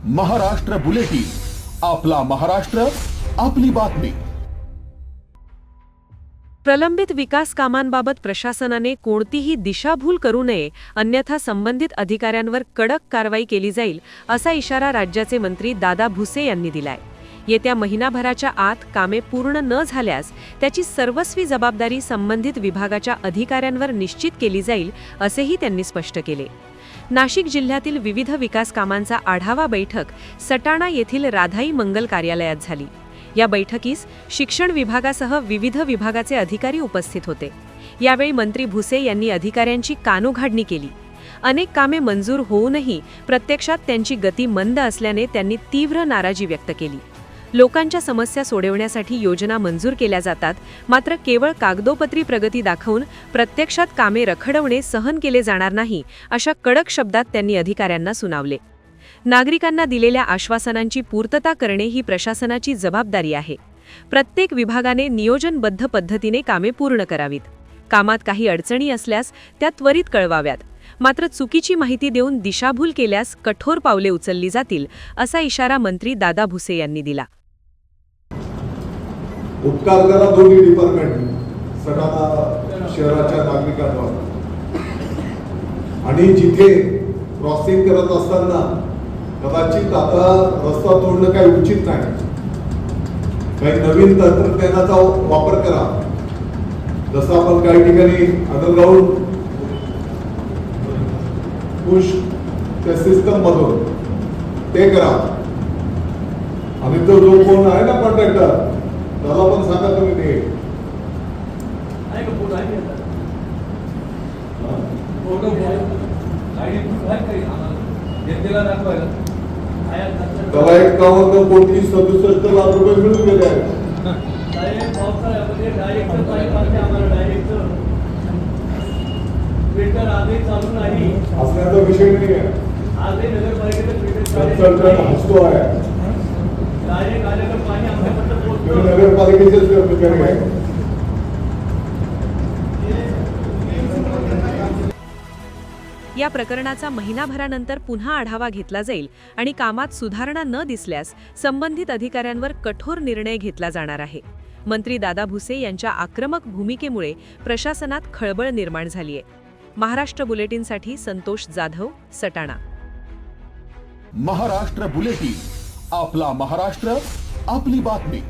Maharashtra bulletin, आपला महाराष्ट्र, आपली बातमी। प्रलंबित विकास कामांबाबत प्रशासनाने कोणतीही दिशाभूल करू नये, अन्यथा संबंधित अधिकाऱ्यांवर कडक कारवाई केली जाईल, असा इशारा राज्याचे मंत्री दादा भुसे यांनी दिलाय। येत्या महिनाभराच्या आत कामे पूर्ण न झाल्यास त्याची सर्वस्वी जबाबदारी संबंधित विभागाच्या अधिकाऱ्यांवर निश्चित केली जाईल, असेही त्यांनी स्पष्ट केले। नाशिक जिल्ह्यातील विविध विकास कामांचा आढावा बैठक सटाणा येथील राधाई मंगल कार्यालयात झाली। या बैठकीस शिक्षण विभागासह विविध विभागाचे अधिकारी उपस्थित होते। यावेळी मंत्री भुसे यांनी अधिकाऱ्यांची कानोघाडणी केली। अनेक कामे मंजूर होऊनही प्रत्यक्षात त्यांची गती मंद असल्याने त्यांनी तीव्र नाराजी व्यक्त केली। लोकांच्या समस्या सोडवण्यासाठी योजना मंजूर केल्या जातात, मात्र केवळ कागदोपत्री प्रगती दाखवून प्रत्यक्षात कामे रखडवणे सहन केले जाणार नाही, अशा कडक शब्दात त्यांनी अधिकाऱ्यांना सुनावले। नागरिकांना दिलेल्या आश्वासनांची पूर्तता करणे ही प्रशासनाची जबाबदारी आहे। प्रत्येक विभागाने नियोजनबद्ध पद्धतीने कामे पूर्ण करावीत। कामात काही अडचणी असल्यास त्या त्वरित कळवाव्यात, मात्र चुकीची माहिती देऊन दिशाभूल केल्यास कठोर पावले उचलली जातील, असा इशारा मंत्री दादा भुसे यांनी दिला। उपकार करा दोन्ही डिपार्टमेंट सटाणा शहराच्या नागरिकांवर, आणि जिथे क्रॉसिंग करत असताना कदाचित आता रस्ता तोडणं काही उचित नाही, काही नवीन तंत्रज्ञानाचा वापर करा। जसं आपण काही ठिकाणी अंडरग्राउंड पुश त्या सिस्टम मधून ते करा, आणि तो जो कोण आहे ना कॉन्ट्रॅक्टर त्याला पण सांगा तुम्ही ते त्याला 1,67 लाख रुपये मिळून गेले आहेत। असण्याचा विषय नाही आहे, कन्सल्टंट हसतो आहे, नगरपालिकेचेच कर्मचारी आहे। या प्रकरणाचा महिनाभरानंतर पुन्हा आढावा घेतला जाईल आणि कामात सुधारणा न दिसल्यास संबंधित अधिकाऱ्यांवर कठोर निर्णय घेतला जाणार आहे। मंत्री दादा भुसे यांच्या आक्रमक भूमिकेमुळे प्रशासनात खळबळ निर्माण झाली आहे। महाराष्ट्र बुलेटिनसाठी संतोष जाधव, सटाणा। महाराष्ट्र बुलेटिन, आपला महाराष्ट्र, आपली बातमी।